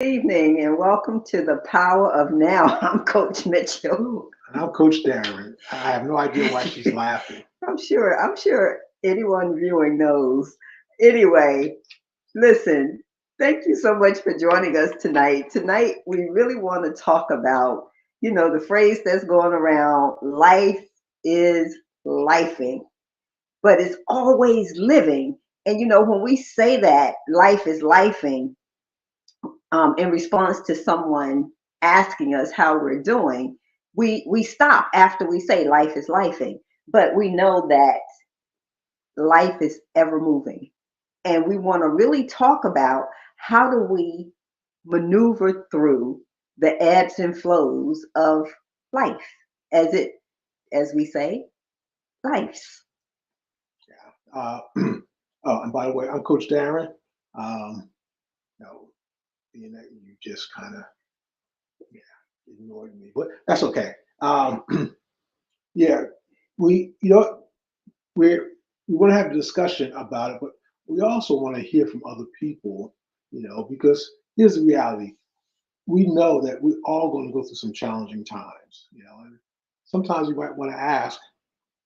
Evening and welcome to the Power of Now. I'm Coach Mitchell. And I'm Coach Darren. I have no idea why she's laughing. I'm sure anyone viewing knows. Anyway, listen, thank you so much for joining us tonight. Tonight we really want to talk about, the phrase that's going around, life is lifing, but it's always living. And when we say that life is lifing, in response to someone asking us how we're doing, we stop after we say life is lifing. But we know that life is ever moving. And we want to really talk about how do we maneuver through the ebbs and flows of life as we say, life's. Yeah. Oh, and by the way, I'm Coach Darren. Um, no, being that you just kind of ignored me, but that's okay. Yeah, we you know we're we want to have a discussion about it, but we also want to hear from other people. Because here's the reality: we know that we're all going to go through some challenging times. And sometimes you might want to ask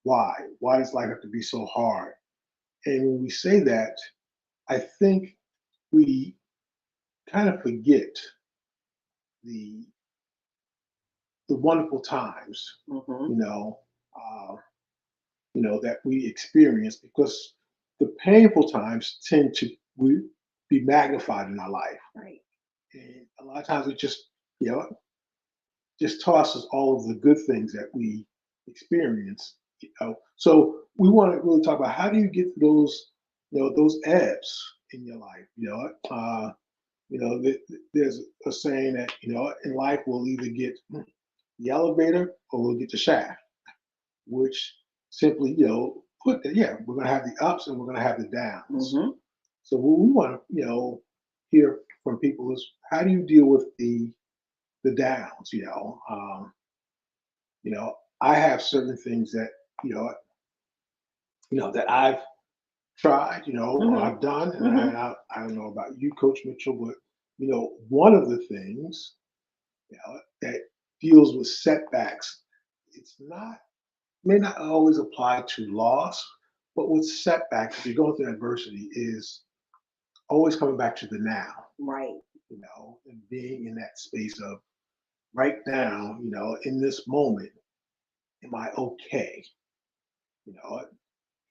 why. Why does life have to be so hard? And when we say that, I think we kind of forget the the wonderful times, Hmm. you know, uh, that we experience because the painful times tend to be magnified in our life, Right. and a lot of times it you know, just tosses all of the good things that we experience. So we want to really talk about how do you get those, those ebbs in your life. There's a saying that in life we'll either get the elevator or we'll get the shaft, which simply put that we're going to have the ups and we're going to have the downs. Hmm. So what we want to hear from people is how do you deal with the downs? You know I have certain things that you know that I've tried, or Hmm. I've done, and Hmm. I don't know about you, Coach Mitchell, but one of the things that deals with setbacks. It's not may not always apply to loss, but with setbacks, if you're going through adversity, is always coming back to the now, Right. and being in that space of right now, in this moment, am I okay? You know,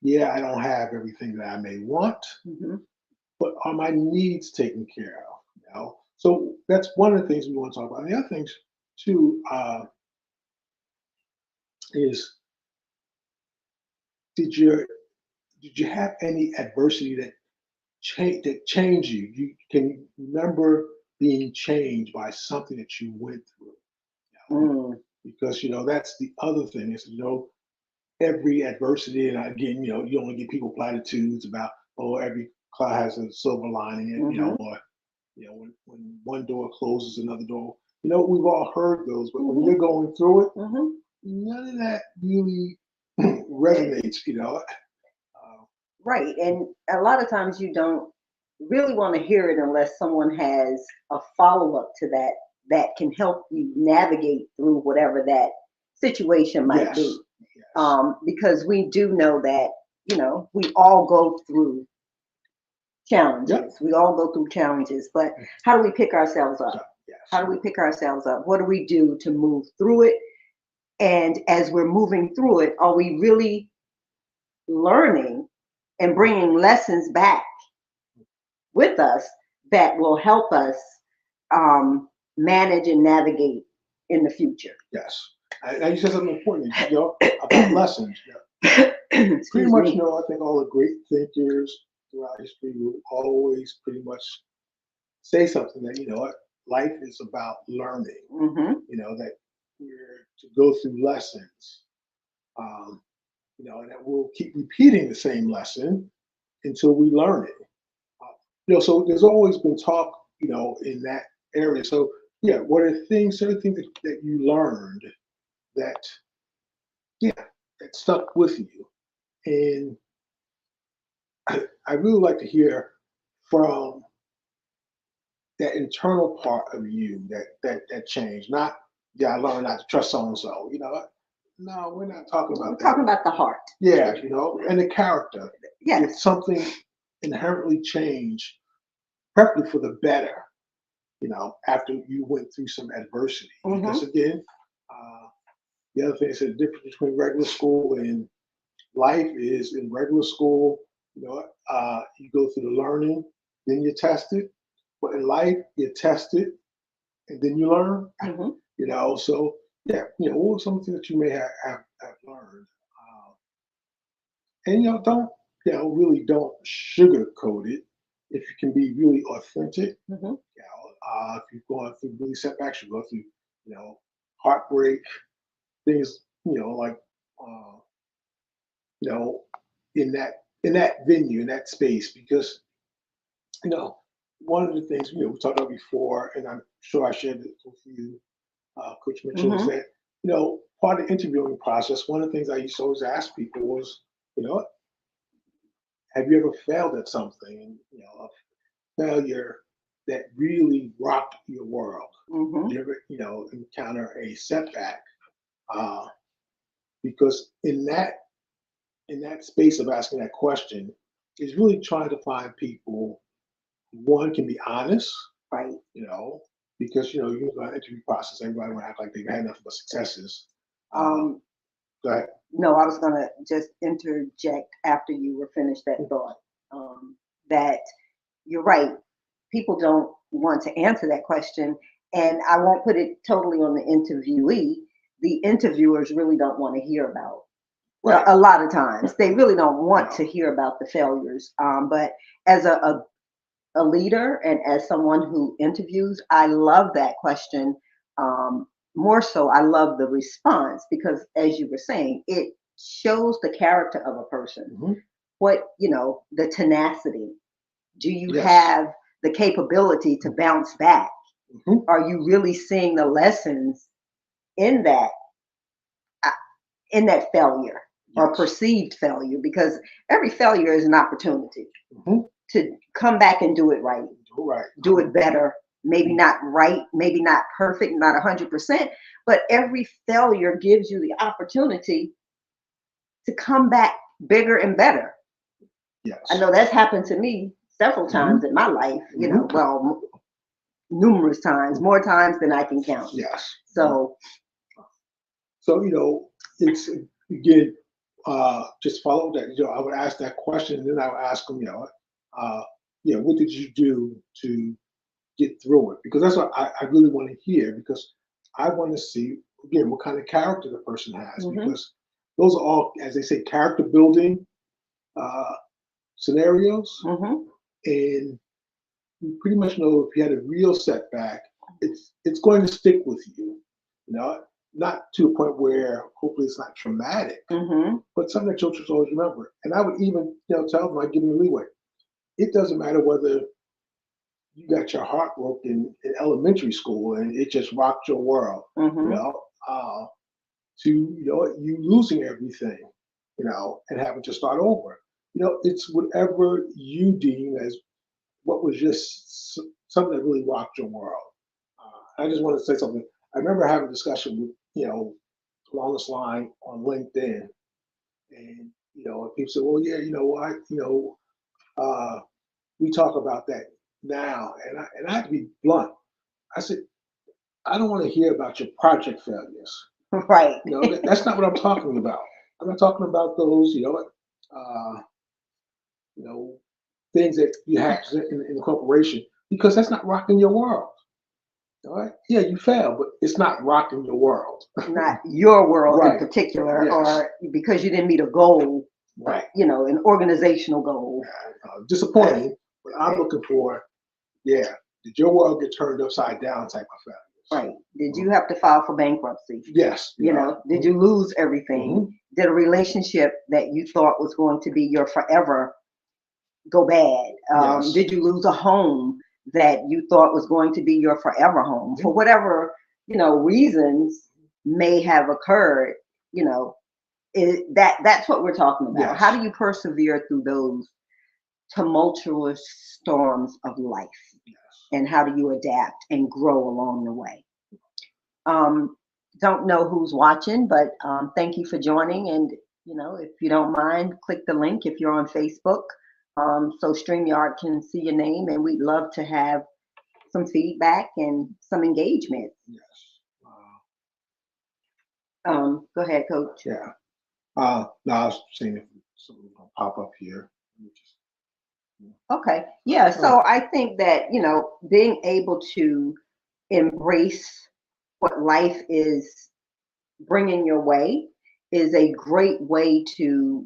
yeah, I don't have everything that I may want, Hmm. but are my needs taken care of? So that's one of the things we want to talk about. And the other things too is did you did you have any adversity that changed you? You can remember being changed by something that you went through. Mm. Because that's the other thing is every adversity, and again, you only get people platitudes about every cloud has a silver lining, and Hmm. or when one door closes, another door. We've all heard those, but when Hmm. you're going through it, Hmm. none of that really resonates. Right. And a lot of times you don't really want to hear it unless someone has a follow up to that that can help you navigate through whatever that situation might Yes, be. yes, Because we do know that, we all go through yep, challenges. We all go through challenges, but how do we pick ourselves so, up? How yes, do we pick ourselves up? What do we do to move through it? And as we're moving through it, are we really learning and bringing lessons back with us that will help us manage and navigate in the future? yes. Now you said something important, about lessons. Pretty Excuse much, me. I think all the great thinkers throughout history will always pretty much say something that, what, life is about learning, Hmm. that we're to go through lessons, um, and that we'll keep repeating the same lesson until we learn it. So there's always been talk, in that area. So, yeah, what are certain things that you learned that, yeah, that stuck with you? And I really like to hear from that internal part of you that changed. Not, yeah, I learned not to trust so and so. No, we're not talking We're about that. talking about the heart. Yeah, and the character. If Yes. something inherently changed, preferably for the better, after you went through some adversity. Because Mm-hmm. again, the other thing is the difference between regular school and life is in regular school, you go through the learning, then you test it. But in life, you test it and then you learn. Mm-hmm. So yeah, what were some things that you may have learned? And don't really don't sugarcoat it. If you can be really authentic, Mm-hmm. if you've gone through really setbacks, you go through, heartbreak, things, like, uh, you know, in that venue, in that space, because you know, one of the things we talked about before, and I'm sure I shared this with you, Coach Mitchell, is Mm-hmm. that part of the interviewing process. One of the things I used to always ask people was, you know, have you ever failed at something? And a failure that really rocked your world. Mm-hmm. Did you ever, encounter a setback? Uh, because in that space of asking that question is really trying to find people, one, can be honest, Right. you know, because you're going to interview process, everybody want to act like they've had nothing but successes. Uh, Um, Go ahead. no, I was gonna just interject after you were finished that thought. That you're right. People don't want to answer that question, and I won't put it totally on the interviewee. The interviewers really don't want to hear about. Right. A lot of times, they really don't want No. to hear about the failures. But as a leader and as someone who interviews, I love that question. Um, More so, I love the response because, as you were saying, it shows the character of a person. Hmm. What, the tenacity. Do you Yes. have the capability to bounce back? Hmm. Are you really seeing the lessons in that uh, failure or Yes. perceived failure? Because every failure is an opportunity Hmm. to come back and do it right, Right. do it better. Maybe Mhm. not right, maybe not perfect, not 100%, but every failure gives you the opportunity to come back bigger and better. I Yes. know that's happened to me several Hmm. times in my life, Hmm. well, numerous times, more times than I can count. Yes. So, So it's again, just follow that. I would ask that question, and then I would ask them, uh, what did you do to get through it? Because that's what I really want to hear. Because I want to see again what kind of character the person has. mhm, Because those are all, as they say, character building uh, scenarios, mhm, and you pretty much know if you had a real setback, it's going to stick with you. You know, not to a point where hopefully it's not traumatic, mhm, but something that children always remember. And I would even tell them, I give them leeway. It doesn't matter whether you got your heart broken in elementary school and it just rocked your world. You mhm. know, to you losing everything, and having to start over. It's whatever you deem as what was just something that really rocked your world. I just want to say something. I remember having a discussion with, along this line on LinkedIn, and people said, "Well, yeah, what, we talk about that now," and I had to be blunt. I said, "I don't want to hear about your project failures. Right. That's not what I'm talking about. I'm not talking about those, uh, you know, things that you had in the corporation, because that's not rocking your world. All right. Yeah, you failed, but it's not rocking your world. Not your world in Right. particular, Yes. or because you didn't meet a goal, Right. an organizational goal. Uh, Disappointing, but I'm looking for, yeah, did your world get turned upside down type of failures? Right. Did you have to file for bankruptcy? Yes. Did you lose everything? Mhm. Did a relationship that you thought was going to be your forever go bad? Yes. Did you lose a home that you thought was going to be your forever home? For Mhm. whatever, reasons may have occurred, you know, that's what we're talking about. How Yes. do you persevere through those tumultuous storms of life? Yes. and how do you adapt and grow along the way. Um, don't know who's watching, but thank you for joining. And if you don't mind, click the link if you're on Facebook, so StreamYard can see your name. And we'd love to have some feedback and some engagement. Yes. Go ahead, Coach. Yeah. Now I was seeing if something will pop up here. Okay. Yeah. So I think that, being able to embrace what life is bringing your way is a great way to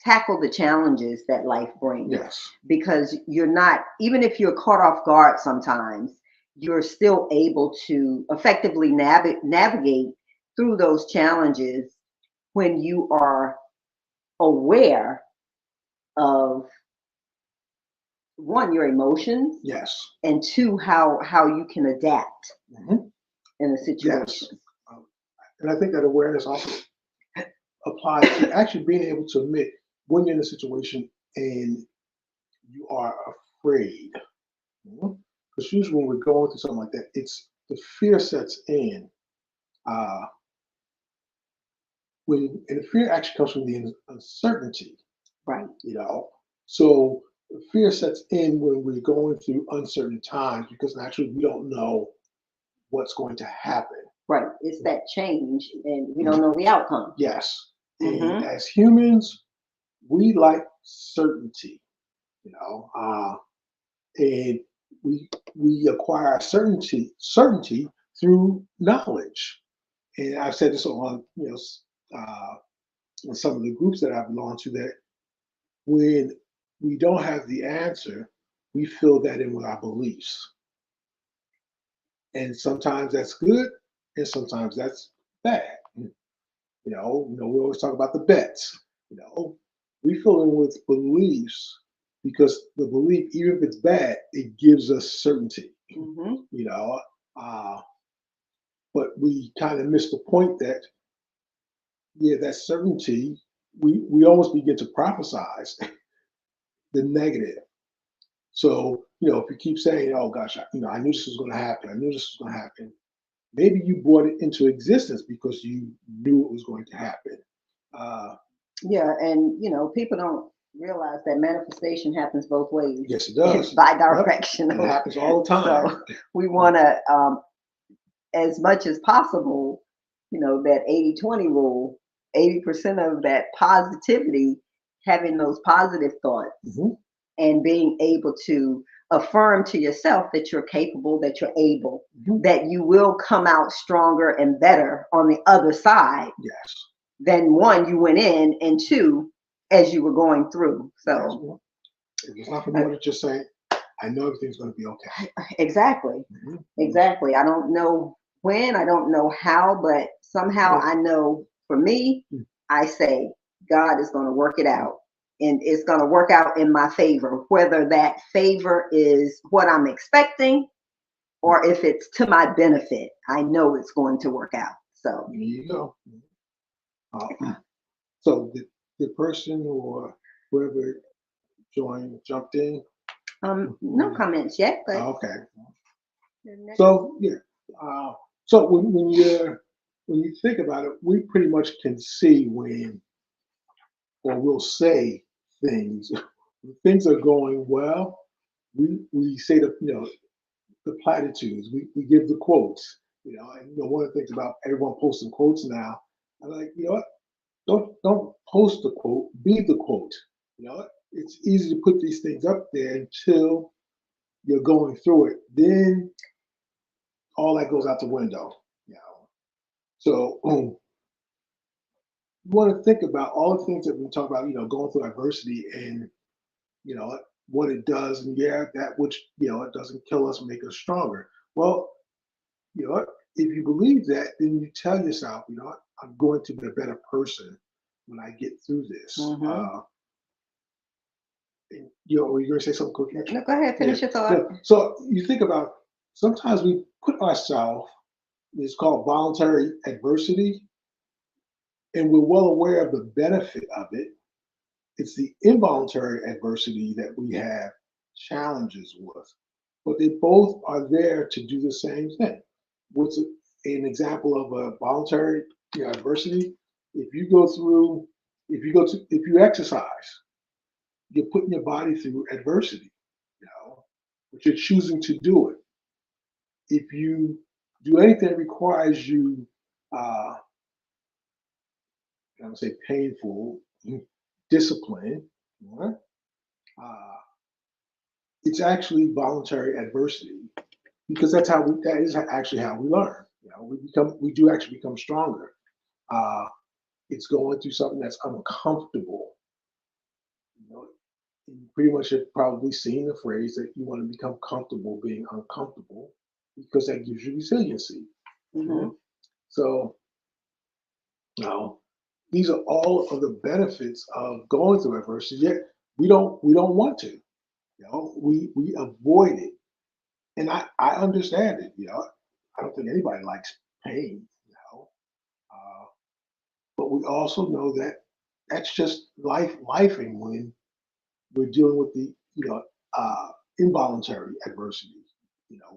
tackle the challenges that life brings. Yes. Because you're not, even if you're caught off guard sometimes, you're still able to effectively navigate through those challenges when you are aware of, one, your emotions, Yes. and two, how you can adapt in a situation. Yes. And I think that awareness also applies to actually being able to admit when you're in a situation and you are afraid. Because usually when we're going through something like that, it's the fear sets in. And the fear actually comes from the uncertainty. Right. So fear sets in when we're going through uncertain times because actually we don't know what's going to happen. Right. It's that change and we don't know the outcome. Yes. And as humans, we like certainty, and we acquire certainty through knowledge. And I've said this on in some of the groups that I belong to, that when we don't have the answer, we fill that in with our beliefs. And sometimes that's good, and sometimes that's bad. We always talk about the bets. We fill in with beliefs because the belief, even if it's bad, it gives us certainty. But we kind of miss the point that, that certainty, we almost begin to prophesize the negative. So, if you keep saying, oh gosh, I knew this was going to happen. I knew this was going to happen. Maybe you brought it into existence because you knew it was going to happen. Yeah, and people don't realize that manifestation happens both ways. Yes, it does. It's bidirectional. It happens all the time. So we want to, as much as possible, that 80-20 rule, 80% of that positivity, having those positive thoughts and being able to affirm to yourself that you're capable, that you're able, that you will come out stronger and better on the other side. Yes. Than one, you went in, and two, as you were going through. So it's not more than just saying, I know everything's going to be okay. Exactly. Exactly. I don't know when, I don't know how, but somehow I know for me, I say, God is going to work it out. And it's going to work out in my favor, whether that favor is what I'm expecting or if it's to my benefit. I know it's going to work out. So there you go. So the person or whoever jumped in? No comments yet, but okay. So yeah. So when you think about it, we pretty much can see when, or we'll say things. When things are going well, we say the platitudes. We give the quotes. And one of the things about everyone posting quotes now, I'm like, what? Don't post the quote, be the quote. It's easy to put these things up there until you're going through it. Then all that goes out the window. So you want to think about all the things that we talk about, going through adversity and what it does, and that which it doesn't kill us, make us stronger. Well, if you believe that, then you tell yourself, I'm going to be a better person when I get through this. Were you going to say something, Coach? No, go ahead, finish your thought. So you think about, sometimes we put ourselves, it's called voluntary adversity, and we're well aware of the benefit of it. It's the involuntary adversity that we have challenges with, but they both are there to do the same thing. What's an example of a voluntary, adversity? If you go through, if you exercise, you're putting your body through adversity, you know, but you're choosing to do it. If you do anything that requires you, uh, I would say painful discipline, right? uh, it's actually voluntary adversity because that is actually how we learn. We do actually become stronger. Uh, it's going through something that's uncomfortable. You know, you pretty much have probably seen the phrase that you want to become comfortable being uncomfortable because that gives you resiliency. Hmm. Okay? So now these are all of the benefits of going through adversity. Yet we don't want to. We avoid it, and I understand it. I don't think anybody likes pain. Uh, but we also know that that's just lifing when we're dealing with the uh, involuntary adversity.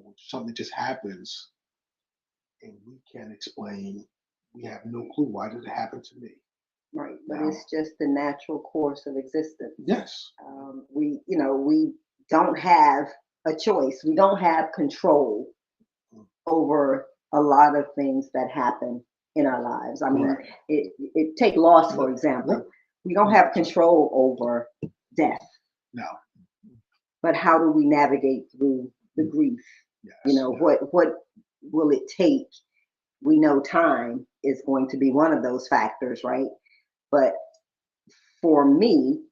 Which something just happens and we can't explain. We have no clue why did it happen to me. Right, but Now, it's just the natural course of existence. yes, We don't have a choice. We don't have control over a lot of things that happen in our lives. I mean, correct. take loss for Yep, example. yep, We don't have 100%. control over death, No, but how do we navigate through the grief? yes, yeah, What will it take? We know time is going to be one of those factors, right? But for me,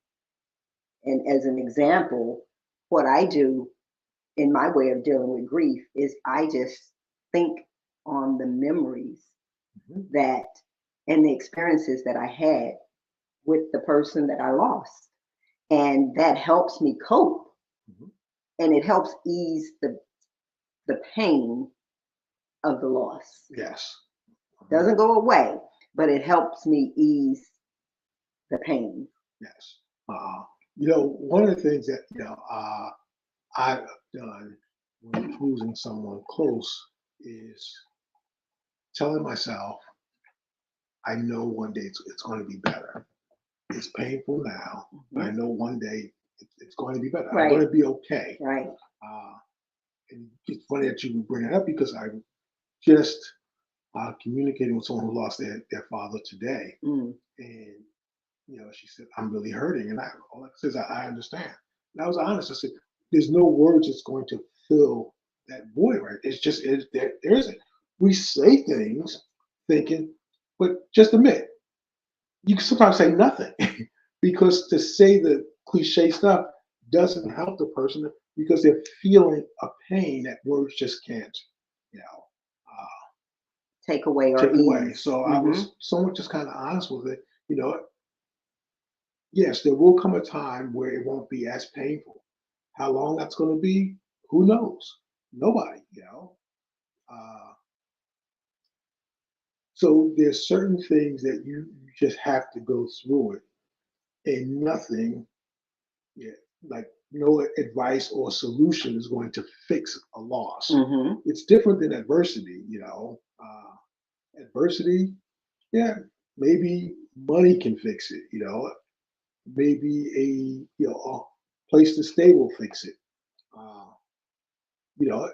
and as an example, what I do in my way of dealing with grief is I just think on the memories mhm, that and the experiences that I had with the person that I lost. And that helps me cope mhm, and it helps ease the pain of the loss. yes, mhm, Doesn't go away, but it helps me ease the pain. yes. Uh, one of the things that I've done when losing someone close is telling myself, I know one day it's going to be better. It's painful now, but I Mhm. know one day it's going to be better. I'm going Right, to be okay. right. Uh, and it's funny that you bring it up because I just communicating with someone who lost their father today. Mm. And, she said, I'm really hurting. And all I said is, I understand. And I was honest. I said, there's no words that's going to fill that void, right? It's just, there isn't. We say things thinking, but just admit, you can sometimes say nothing because to say the cliche stuff doesn't help the person because they're feeling a pain that words just can't, you know, uh, Take away or take away. ease. So I Hmm. was somewhat just kind of honest with it. Yes, there will come a time where it won't be as painful. How long that's going to be, who knows? Nobody. Uh, so there's certain things that you just have to go through it, and nothing, yeah, like no advice or solution is going to fix a loss. Hmm. It's different than adversity. Adversity, yeah, maybe money can fix it. Maybe a place to stay will fix it. Uh, you know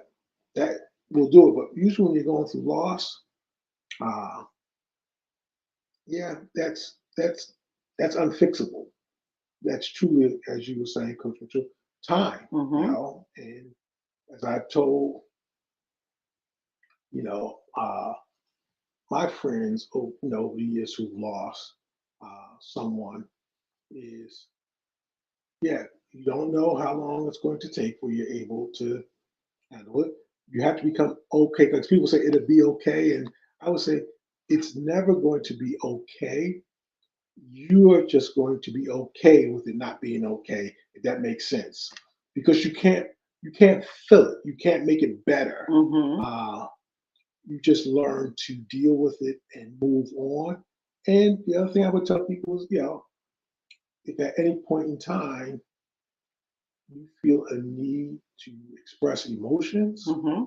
that will do it. But usually when you're going through loss, uh, yeah, that's unfixable. That's truly, as you were saying, Coach Mitchell, time. Hmm. And as I've told my friends, over the years who've lost someone, is yeah, you don't know how long it's going to take for you're able to handle it. You have to become okay because people say it'll be okay, and I would say it's never going to be okay. You are just going to be okay with it not being okay, if that makes sense, because you can't fill it, you can't make it better. Hmm. Uh, you just learn to deal with it and move on. And the other thing I would tell people is, if at any point in time you feel a need to express emotions, Hmm.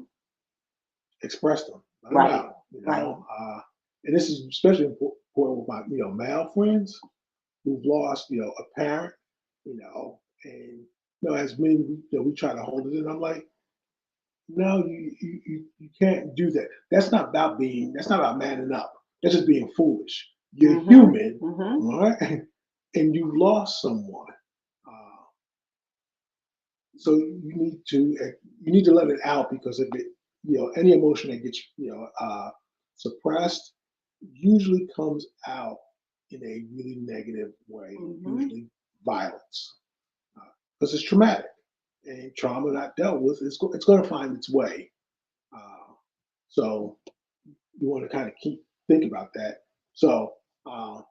express them, let them Right. out. Right. And this is especially important with my male friends who've lost a parent, and as men we try to hold it in. I'm like, no, you can't do that. That's not about manning up. That's just being foolish. You're Hmm. human, Hmm. all right, and you've lost someone. Uh, so you need to let it out because if it any emotion that gets suppressed usually comes out in a really negative way, Hmm. usually violence, because it's traumatic and trauma not dealt with, it's going to find its way. Uh, so you want to kind of keep think about that. So uh,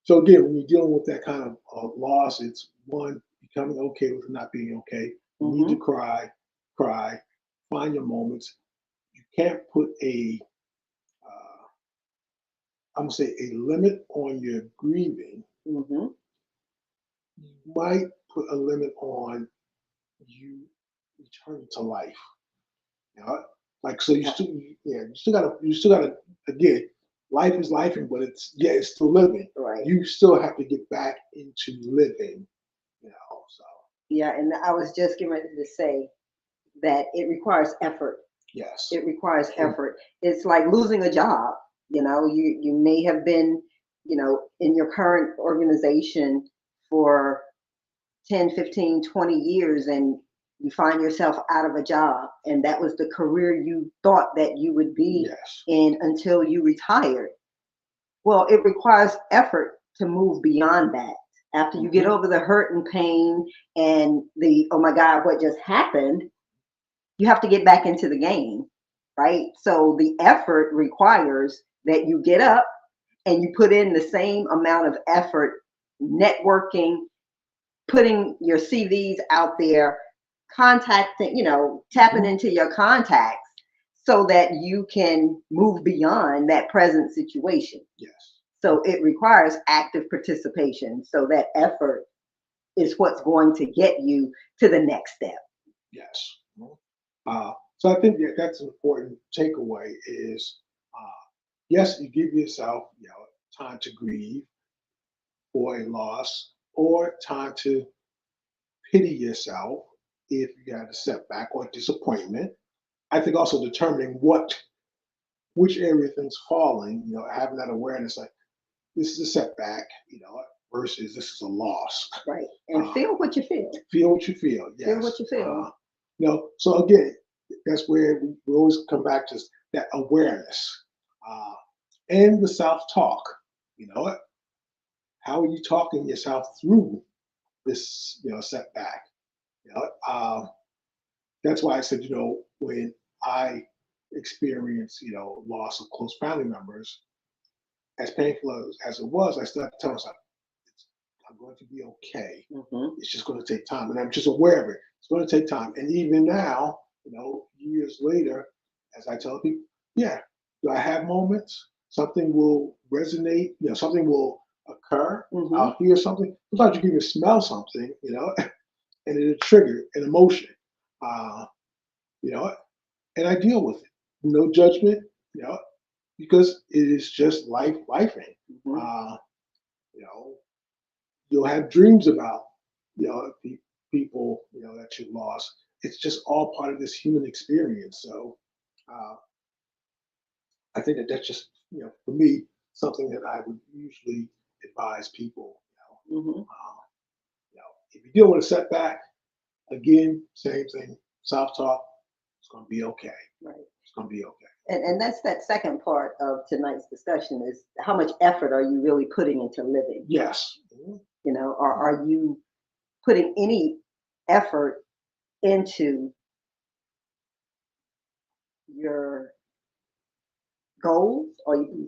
so again, when you're dealing with that kind of loss, it's one becoming okay with not being okay. You need to Hmm. cry, find your moments. You can't put I'm gonna say a limit on your grieving. Hmm. You might put a limit on you returning to life. You know, like so you still gotta again, life is life, but it's still living. Right. You still have to get back into living. So Yeah, and I was just getting ready to say that it requires effort. yes. It requires effort. It's like losing a job. You may have been, in your current organization for 10, 15, 20 years, and you find yourself out of a job, and that was the career you thought that you would be Yes. in until you retired. Well, it requires effort to move beyond that. After you get Hmm. over the hurt and pain and the, oh my God, what just happened, you have to get back into the game, right? So the effort requires that you get up and you put in the same amount of effort networking, putting your CVs out there, contacting, tapping Hmm. into your contacts so that you can move beyond that present situation. Yes. So it requires active participation. So that effort is what's going to get you to the next step. Yes. So I think that's an important takeaway is yes, you give yourself time to grieve or a loss or time to pity yourself if you had a setback or disappointment. I think also determining which area things falling, having that awareness like this is a setback, versus this is a loss. Right. And Uh, feel what you feel. feel what you feel, Feel yes. what you feel. So again, that's where we always come back to that awareness uh, and the self-talk. You know what? How are you talking yourself through this, setback? You know, that's why I said, when I experience, loss of close family members, as painful as it was, I still have to tell myself, I'm going to be okay. Hmm. It's just going to take time. And I'm just aware of it. It's going to take time. And even now, years later, as I tell people, yeah, do I have moments? Something will resonate, something will occur. Hmm. I'll hear something. Sometimes you can even smell something, and it'll trigger an emotion. Uh, you know, and I deal with it. No judgment, because it is just lifing. Hmm. Uh, you know, you'll have dreams about, people, that you lost. It's just all part of this human experience. So uh, I think that's just, for me, something that I would usually advise people. Hmm. If you deal with a setback, again, same thing, self-talk. It's going to be okay. Right. It's going to be okay. And that's that second part of tonight's discussion is how much effort are you really putting into living? Yes. Mm-hmm. Or are you putting any effort into your goals,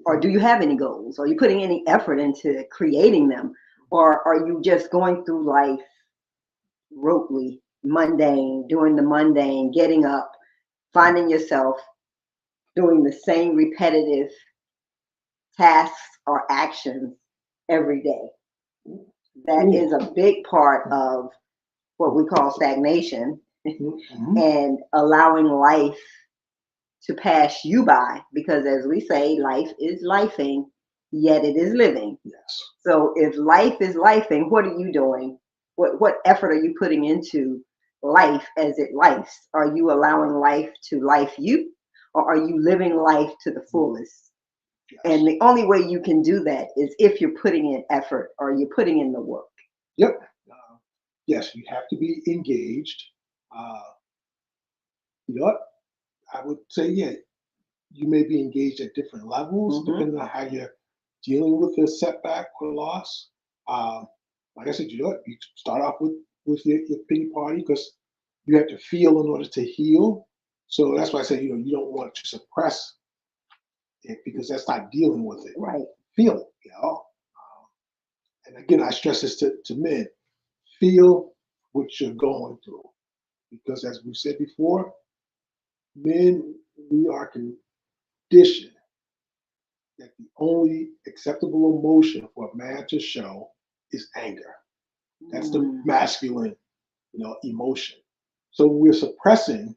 or do you have any goals? Are you putting any effort into creating them, or are you just going through life rotely, mundane, doing the mundane, getting up, finding yourself doing the same repetitive tasks or actions every day? That Ooh. is a big part of what we call stagnation, Mhm. and allowing life to pass you by, because as we say, life is lifing, yet it is living. Yes. So if life is lifing, what are you doing? What effort are you putting into life as it lifes? Are you allowing life to life you, or are you living life to the Mhm. fullest? And Yes. the only way you can do that is if you're putting in effort or you're putting in the work. Yep. Yes, you have to be engaged. Uh, you know what? I would say, yeah, you may be engaged at different levels Hmm. depending on how you're dealing with the setback or loss. Um, like I said, you know what? You start off with your pity party because you have to feel in order to heal. So that's why I say, you don't want to suppress it because that's not dealing with it. Right. Feel it, you know. And again, I stress this to men: feel what you're going through because, as we said before, men, we are conditioned that the only acceptable emotion for a man to show is anger. That's the Mm. masculine, emotion. So we're suppressing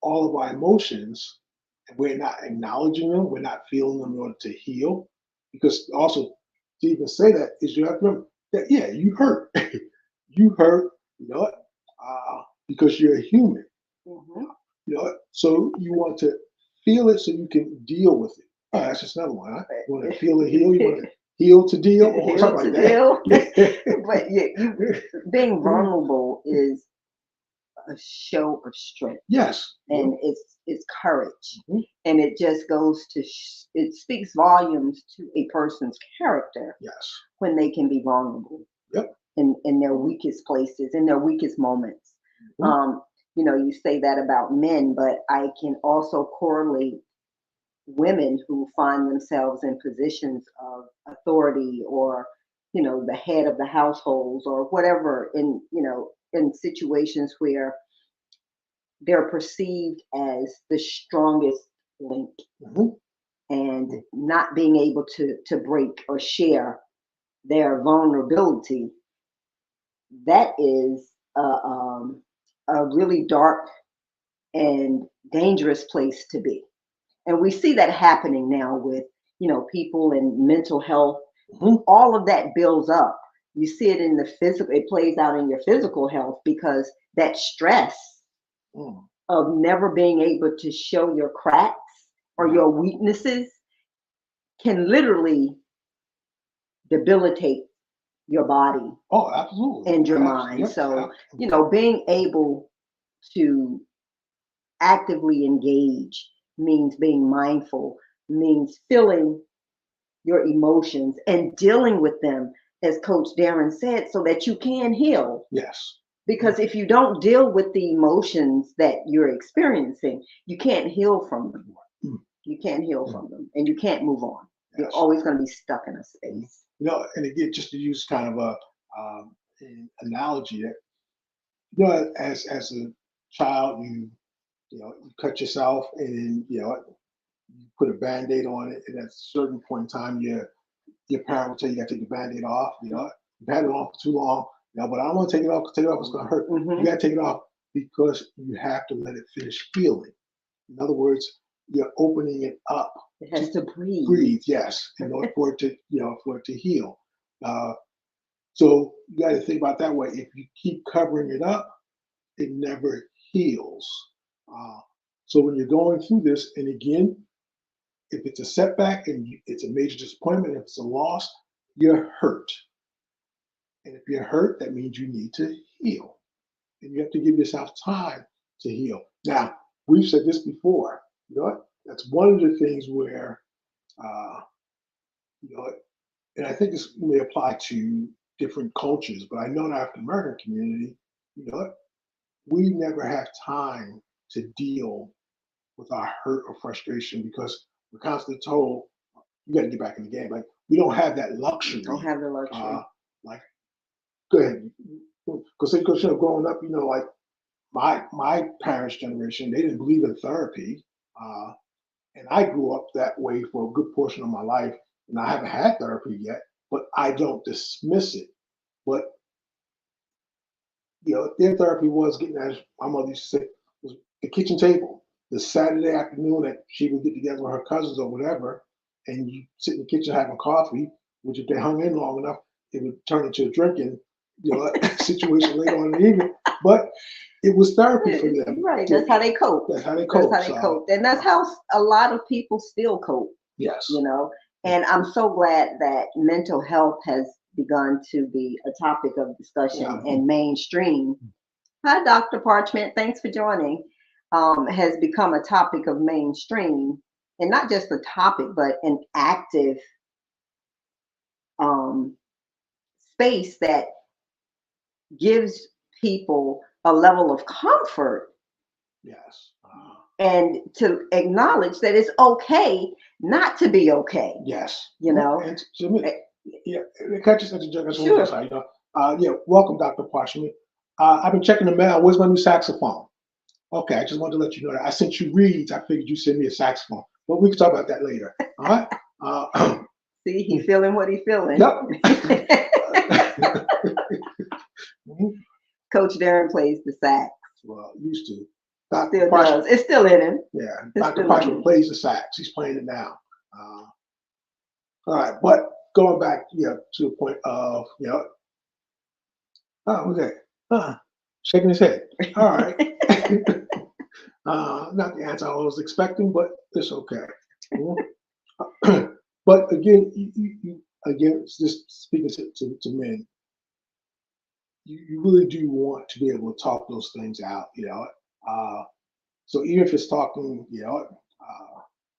all of our emotions, and we're not acknowledging them. We're not feeling them in order to heal. Because also, to even say that is you have to remember that yeah, you hurt, you hurt. You know what? Because you're a human. Hmm. So you want to feel it so you can deal with it. Oh, that's just another one. Huh? You want to feel it, heal. You want to heal to deal, or Heal something to like deal. that. But you being vulnerable is a show of strength, Yes. and it's courage, Mhm. and it just goes to it speaks volumes to a person's character Yes. when they can be vulnerable Yep. in their weakest places, in their weakest moments. Mhm. um you say that about men, but I can also correlate women who find themselves in positions of authority, or the head of the households, or whatever, in situations where they're perceived as the strongest link, Mhm. and not being able to break or share their vulnerability. That is a really dark and dangerous place to be. And we see that happening now with people in mental health. Mhm. All of that builds up. You see it in the physical, it plays out in your physical health, because that stress Mm. of never being able to show your cracks or Right. your weaknesses can literally debilitate your body Oh, absolutely. and your mind. Yep. So, being able to actively engage means being mindful, means feeling your emotions and dealing with them, as Coach Darren said, so that you can heal. Yes. Because if you don't deal with the emotions that you're experiencing, you can't heal from them. Mm. You can't heal Mm. from them, and you can't move on. You're Yes. always going to be stuck in a Mhm. space. And again, just to use kind of an analogy that as a child, you cut yourself, and then you put a band-aid on it, and at a certain point in time, your parent will tell you, you got to take the band-aid off. You've had it on for too long. But I don't want to take it off. 'Cause take it off, it's going to hurt. You Hmm. got to take it off because you have to let it finish healing. In other words, you're opening it up It to has to breathe. breathe. Yes, in order for it to heal. Uh, so you got to think about that way. If you keep covering it up, it never heals. Uh, so when you're going through this, and again, if it's a setback and it's a major disappointment, if it's a loss, you're hurt. And if you're hurt, that means you need to heal. And you have to give yourself time to heal. Now, we've said this before. You know what? That's one of the things where, uh, you know, and I think this may apply to different cultures, but I know in the African American community, you know what? We never have time to deal with our hurt or frustration because we're constantly told you got to get back in the game. Like we don't have that Don't luxury. have the luxury. Uh, like, go ahead, because growing up, like my parents' generation, they didn't believe in therapy, uh, and I grew up that way for a good portion of my life, and I haven't had therapy yet, but I don't dismiss it. But their therapy was getting, as my mother used to say, was the kitchen table. The Saturday afternoon that she would get together with her cousins or whatever, and you sit in the kitchen having coffee, which if they hung in long enough, it would turn into a drinking, situation later on in the evening. But it was therapy for them. Right. That's how they cope. That's how they That's cope. how they cope. And that's how a lot of people still cope, Yes. And I'm so glad that mental health has begun to be a topic of discussion and mainstream. Hi, Dr. Parchment. Thanks for joining. Has become a topic of mainstream, and not just a topic, but an active um, space that gives people a level of comfort. Yes. And to acknowledge that it's okay not to be okay. Yes. And to me, can I just interject? Sure. Welcome, Dr. Parchment. I've been checking the mail. Where's my new saxophone? Okay, I just wanted to let you know that I sent you reeds. I figured you send me a saxophone, but we can talk about that later. All right. See, he feeling what he feeling. Yep. Coach Darren plays the sax. Well, used to. Still does. It's still in him. Yeah, Dr. Parchment plays the sax. He's playing it now. All right, but going back, to the point of, okay, shaking his head. All right. Not the answer I was expecting, but it's okay. But again, again, just speaking to men, you really do want to be able to talk those things out, so even if it's talking,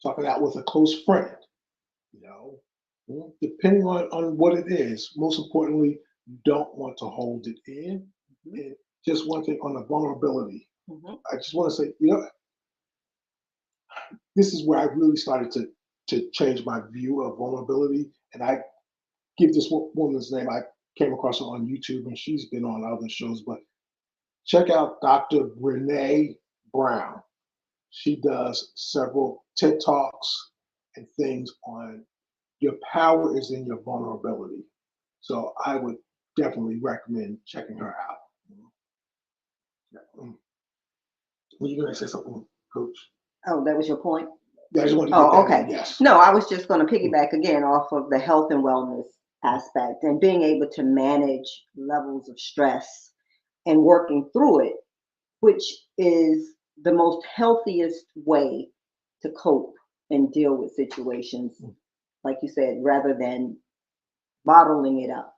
talking out with a close friend, depending on what it is, most importantly, you don't want to hold it in. And just one thing on the vulnerability, I just want to say, this is where I really started to change my view of vulnerability. And I give this woman's name, I came across her on YouTube, and she's been on other shows, but check out Dr. Brene Brown. She does several TED Talks and things on your power is in your vulnerability. So I would definitely recommend checking her out. Were you going to say something, Coach? Oh, that was your point? Yeah, I just wanted to get that okay. in, yes. No, I was just going to piggyback again off of the health and wellness aspect and being able to manage levels of stress and working through it, which is the most healthiest way to cope and deal with situations, like you said, rather than bottling it up.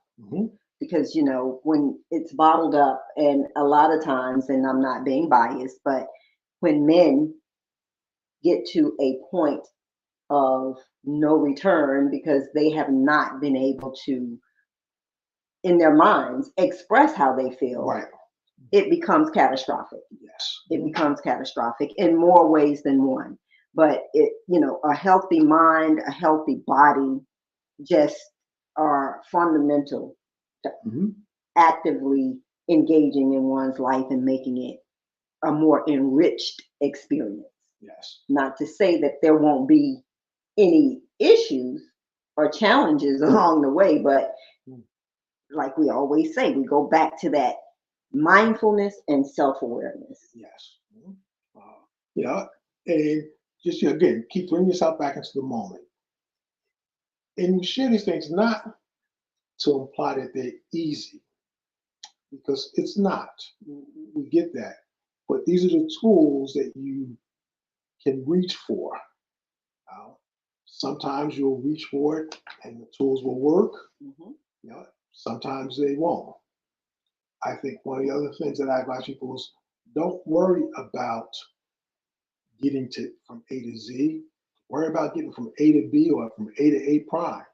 Because, when it's bottled up, and a lot of times, and I'm not being biased, but when men get to a point of no return because they have not been able to, in their minds, express how they feel, right, it becomes catastrophic. Yes. It becomes catastrophic in more ways than one. But a healthy mind, a healthy body just are fundamental to actively engaging in one's life and making it a more enriched experience. Yes. Not to say that there won't be any issues or challenges along the way, but like we always say, we go back to that mindfulness and self-awareness. Yes. And just again, keep bringing yourself back into the moment. And you share these things not to imply that they're easy, because it's not. We get that. But these are the tools that you can reach for. Sometimes you'll reach for it and the tools will work. Sometimes they won't. I think one of the other things that I advise people is don't worry about getting from A to Z. Worry about getting from A to B or from A to A prime.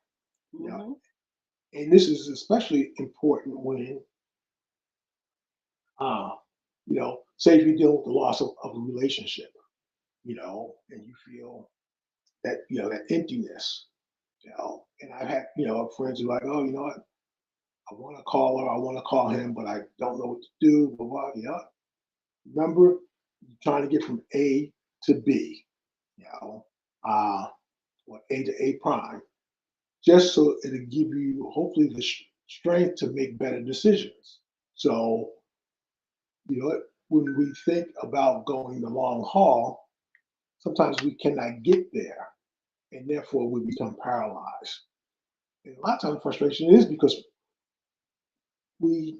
And this is especially important when, say if you deal with the loss of a relationship, and you feel that, that emptiness, and I've had, friends who are like, oh, you know what? I want to call her, I want to call him, but I don't know what to do, blah, blah. Remember, you're trying to get from A to B, or A to A prime, just so it'll give you hopefully the strength to make better decisions. So You know, when we think about going the long haul, sometimes we cannot get there, and therefore we become paralyzed. And a lot of times, frustration is because we,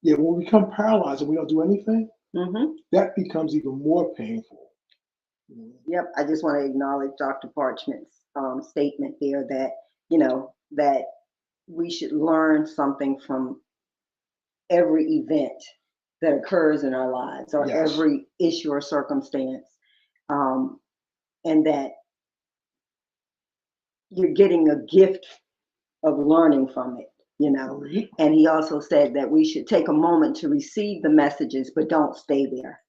yeah, when we become paralyzed and we don't do anything, Hmm. that becomes even more painful. Mhm. Yep. I just want to acknowledge Dr. Parchment's statement there that, you know, that we should learn something from every event that occurs in our lives or Yes, every issue or circumstance. Um, and that you're getting a gift of learning from it, you know. mhm, And he also said that we should take a moment to receive the messages, but don't stay there.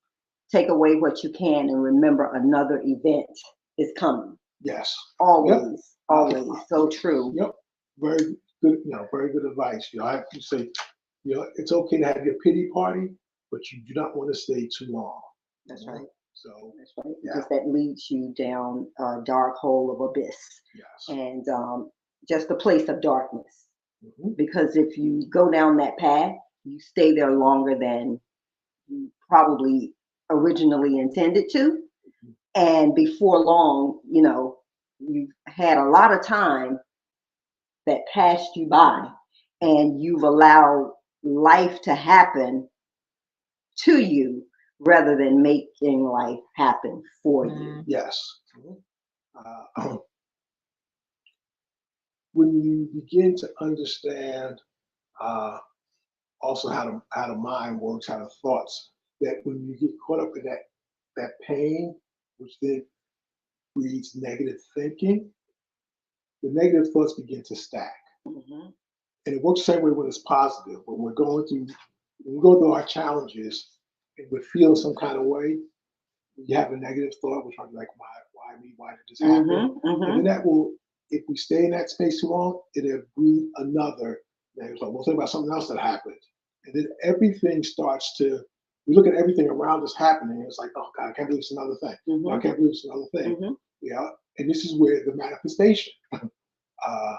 Take away what you can and remember another event is coming. yes, yep, Always, uh, always. So true. yep. Very good, very good advice. I have to say, it's okay to have your pity party, but you do not want to stay too long. That's You know? right. So, That's right. yeah, Because that leads you down a dark hole of abyss yes. and just a place of darkness. Mhm. Because if you go down that path, you stay there longer than you probably originally intended to. And before long, you've had a lot of time that passed you by and you've allowed life to happen to you rather than making life happen for you. Yes. Mhm. When you begin to understand uh, also how the mind works, how the thoughts, that when you get caught up in that pain, which then breeds negative thinking, the negative thoughts begin to stack. Hmm. And it works the same way when it's positive. When we go through our challenges and we feel some kind of way, you have a negative thought, which might be like, why me? Why did this happen? Hmm. And Hmm. then that will, if we stay in that space too long, it'll breed another negative thought. We'll think about something else that happened. And then everything starts to, we look at everything around us happening, and it's like, oh God, I can't believe it's another thing. No, I Hmm. can't believe it's another thing. Hmm. And this is where the manifestation, uh,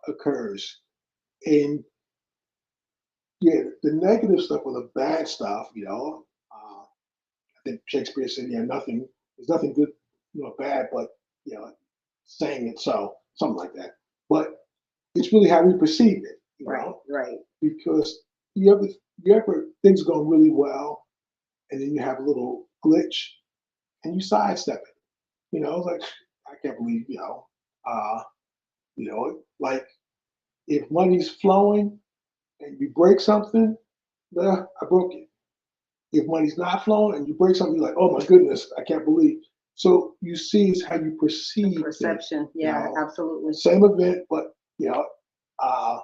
occurs. And yeah, the negative stuff or the bad stuff, I think Shakespeare said, yeah, there's nothing good, bad, but, you know, saying it so, something like that. But it's really how we perceive it, Right, right. because you ever, things going really well, and then you have a little glitch and you sidestep it. It's like, I can't believe, uh, like if money's flowing and you break something, I broke it. If money's not flowing and you break something, you're like, oh my goodness, I can't believe. So you see is how you The perceive things. perception. You Yeah, know, absolutely. same event, but uh,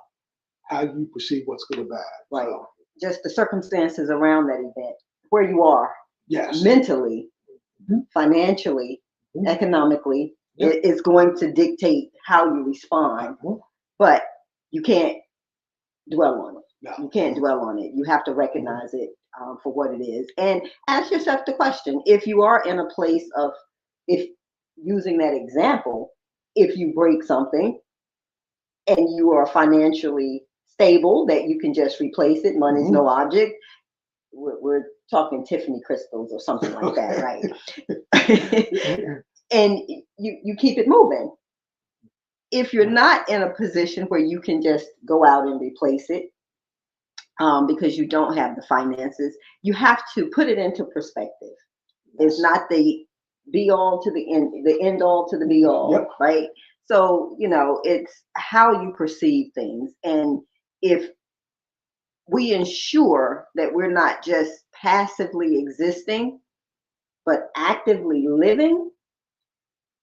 how you perceive what's good or bad. Right. So Just the circumstances around that event, where you are yes. mentally, Mhm. financially, Mhm. economically, Yep. is going to dictate how you respond. Mhm. But you can't dwell on it. No. You can't Mhm. dwell on it. You have to Mhm. recognize it for what it is and ask yourself the question if you are in a place of, if using that example, if you break something and you are financially stable that you can just replace it, money's Mhm. no object. We're talking Tiffany crystals or something like that, Okay. right? And you keep it moving. If you're not in a position where you can just go out and replace it, because you don't have the finances, you have to put it into perspective. It's Yes. not the be all to the end all to the be Yep. all, right? So, it's how you perceive things. And if we ensure that we're not just passively existing, but actively living,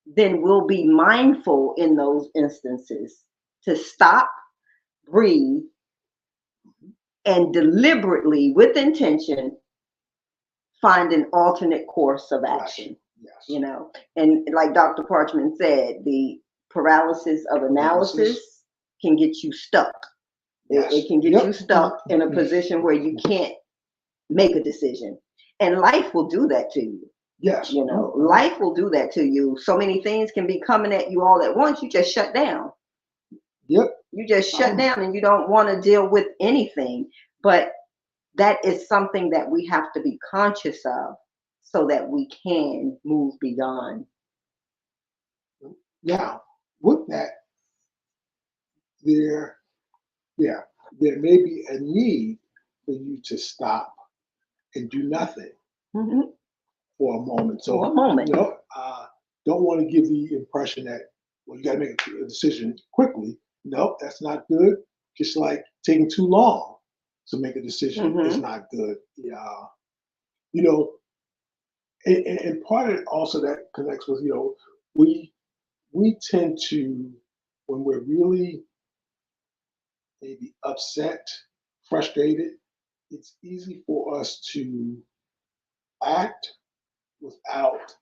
then we'll be mindful in those instances to stop, breathe, and deliberately, with intention, find an alternate course of Action. action. Yes. you know and like Dr. Parchman said, the paralysis of Analysis. analysis can get you stuck. It Yes. can get you Yep. stuck in a position where you can't make a decision, and life will do that to you. Yes. Life will do that to you. So many things can be coming at you all at once. You just shut down. Yep. You just shut Um, down and you don't want to deal with anything. But that is something that we have to be conscious of so that we can move beyond. Now, with that, there, yeah, there may be a need for you to stop and do nothing Mhm. for a moment. For So, a moment. don't want to give the impression that, well, you got to make a decision quickly. No, that's not good. Just like taking too long to make a decision is Hmm. not good. Yeah, you know, and part of it also that connects with, we we tend to, when we're really maybe upset, frustrated, it's easy for us to act without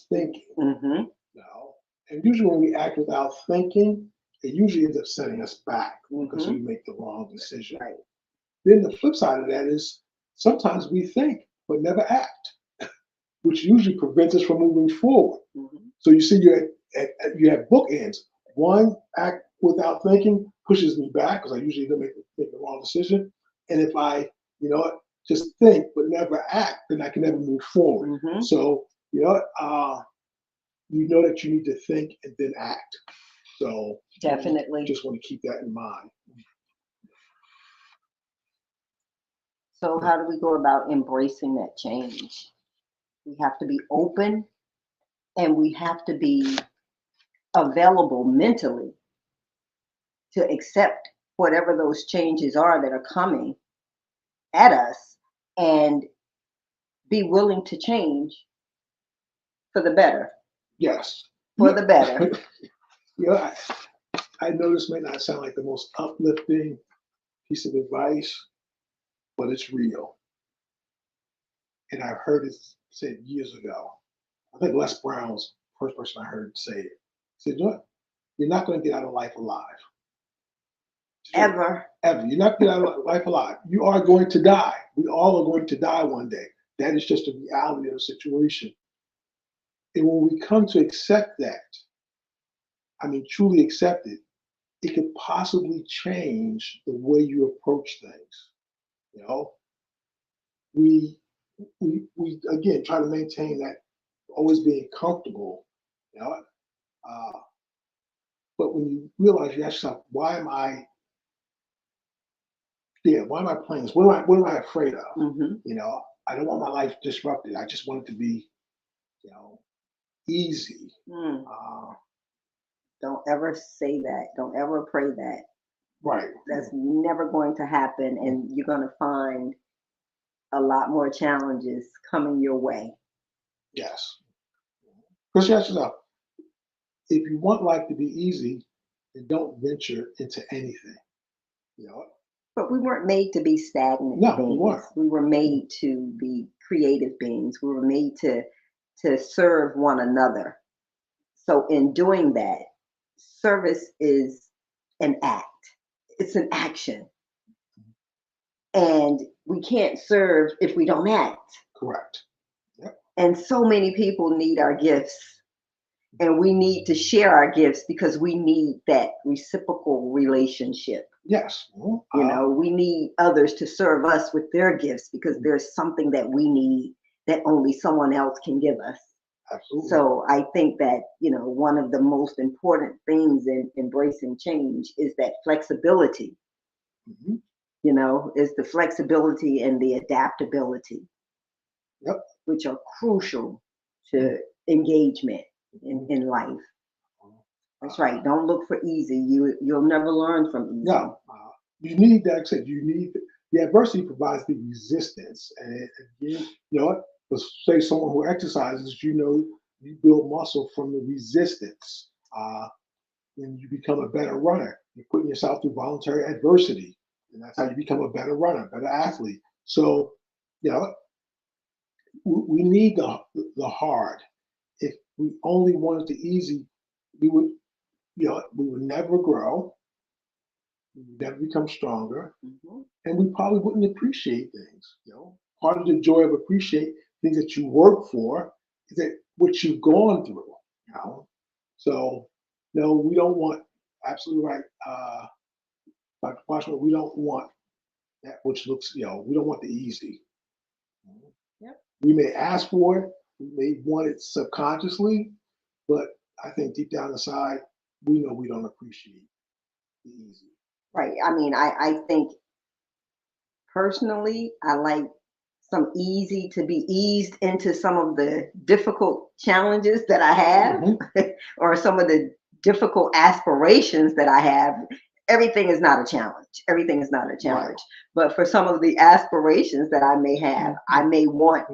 thinking. Hmm. No. And usually when we act without thinking, it usually ends up setting us back because we Hmm. make the wrong decision. Right. Then the flip side of that is sometimes we think but never act, which usually prevents us from moving forward. Hmm. So you see, you have bookends. One, act without thinking pushes me back because I usually don't make the wrong decision. And if I, just think but never act, then I can never move forward. Hmm. So, you know that you need to think and then act. So Definitely. just want to keep that in mind. So, how do we go about embracing that change? We have to be open and we have to be available mentally to accept whatever those changes are that are coming at us and be willing to change for the better. Yes. For Yeah. the better. Yeah. I know this may not sound like the most uplifting piece of advice, but it's real. And I've heard it said years ago. I think Les Brown was the first person I heard say it. He said, you're not going to get out of life alive. Ever. Ever. You're not going to get out of life alive. You are going to die. We all are going to die one day. That is just a reality of the situation. And when we come to accept that, I mean, truly accept it, it could possibly change the way you approach things. You know, we we again try to maintain that always being comfortable. You know, uh, but when you realize you ask yourself, why am I there? Why am I playing this? What am I afraid of? Hmm. You know, I don't want my life disrupted. I just want it to be, you know, easy. Mm. Uh, Don't ever say that. Don't ever pray that. right. That's never going to happen. And you're going to find a lot more challenges coming your way. Yes. Because you ask yourself, if you want life to be easy, then don't venture into anything. You know, But we weren't made to be stagnant no, you beings. weren't. We were made to be creative beings. We were made to serve one another. So in doing that, service is an act. It's an action. And we can't serve if we don't act. Correct. Yep. And so many people need our gifts. And we need to share our gifts because we need that reciprocal relationship. Yes. We need others to serve us with their gifts because there's something that we need that only someone else can give us. Absolutely. So I think that, one of the most important things in embracing change is that flexibility, Hmm. is the flexibility and the adaptability, Yep. which are crucial to engagement in life. That's right. Don't look for easy. You'll never learn from easy. No. You need that. Like I said, you need the adversity provides the resistance, and again, you know what? Let's say someone who exercises, you build muscle from the resistance. When you become a better runner, you're putting yourself through voluntary adversity, and that's how you become a better runner, better athlete. So, you know, we need the hard. If we only wanted the easy, we would, we would never grow, we would never become stronger, Hmm. and we probably wouldn't appreciate things. Part of the joy of appreciate things that you work for is that what you've gone through. You know, so no, we don't want absolutely right. Dr. Washington, we don't want that which looks, we don't want the easy. Yep. We may ask for it, we may want it subconsciously, but I think deep down inside, we know we don't appreciate the easy. Right. I mean, I think personally, I like some easy to be eased into some of the difficult challenges that I have, Mhm. or some of the difficult aspirations that I have. Everything is not a challenge. Everything is not a Right. challenge. But for some of the aspirations that I may have, I Mhm. may want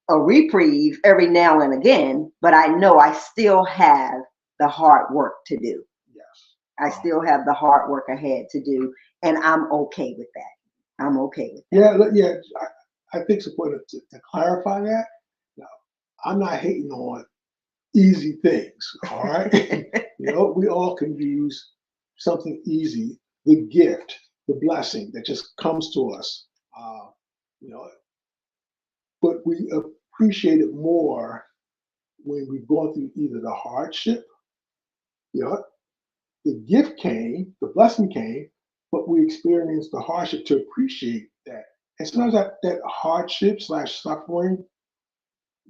a reprieve every now and again, but I know I still have the hard work to do. Yes. I still have the hard work ahead to do, and I'm okay with that. I'm okay with that. Yeah, yeah. I think it's important to clarify that. Now, I'm not hating on easy things. All right, we all can use something easy, the gift, the blessing that just comes to us. Uh, you know, but we appreciate it more when we've gone through either the hardship, you know, the gift came, the blessing came, but we experienced the hardship to appreciate that. And sometimes that hardship slash suffering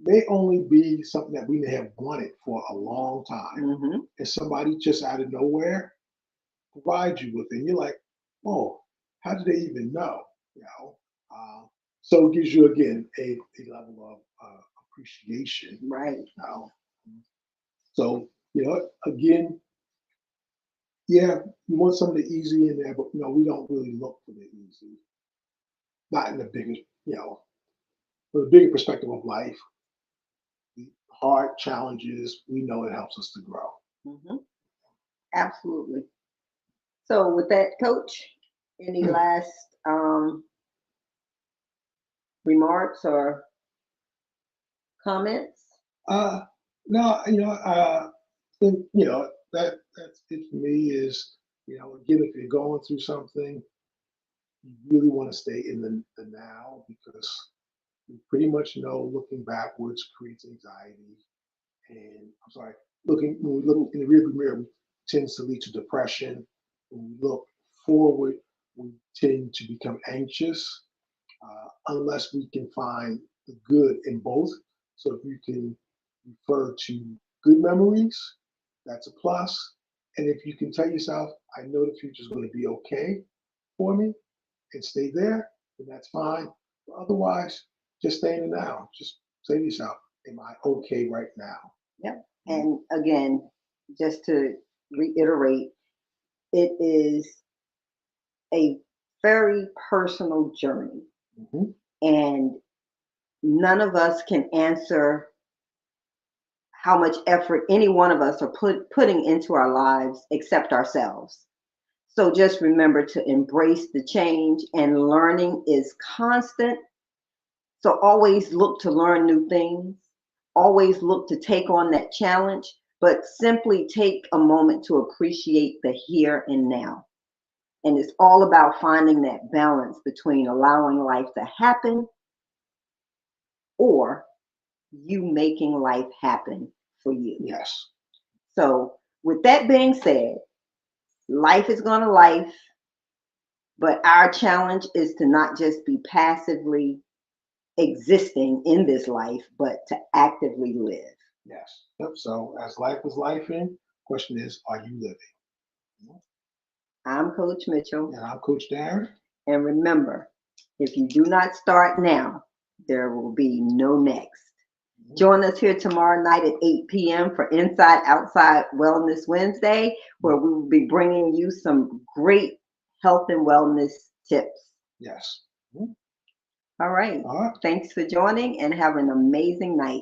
may only be something that we may have wanted for a long time. Hmm. And somebody just out of nowhere provides you with it. And you're like, whoa, how did they even know? You know? Uh, so it gives you, again, a level of appreciation. Right. Now, so, again, yeah, you want some of the easy in there, but we don't really look for the easy. Not in the biggest, from the bigger perspective of life, the hard challenges, we know it helps us to grow. Hmm. Absolutely. So, with that, Coach, any last remarks or comments? Uh, no, think, that's it for me is, again, if you're going through something, you really want to stay in the now because we pretty much know looking backwards creates anxiety. And I'm sorry, when we look in the rearview mirror, tends to lead to depression. When we look forward, we tend to become anxious unless we can find the good in both. So if you can refer to good memories, that's a plus. And if you can tell yourself, I know the future is going to be okay for me and stay there, then that's fine. But otherwise, just stay in the now. Just say to yourself, am I okay right now? Yep. And again, just to reiterate, it is a very personal journey, Mhm. and none of us can answer how much effort any one of us are putting into our lives except ourselves. So just remember to embrace the change, and learning is constant. So always look to learn new things, always look to take on that challenge, but simply take a moment to appreciate the here and now. And it's all about finding that balance between allowing life to happen or you making life happen for you. Yes. So, with that being said, life is going to life, but our challenge is to not just be passively existing in this life, but to actively live. Yes. Yep. So as life is life in, question is, are you living? I'm Coach Mitchell, And I'm Coach Darren. and remember, if you do not start now, there will be no next. Join us here tomorrow night at 8 p.m. for Inside Outside Wellness Wednesday, where we will be bringing you some great health and wellness tips. Yes. All right. All right. Thanks for joining and have an amazing night.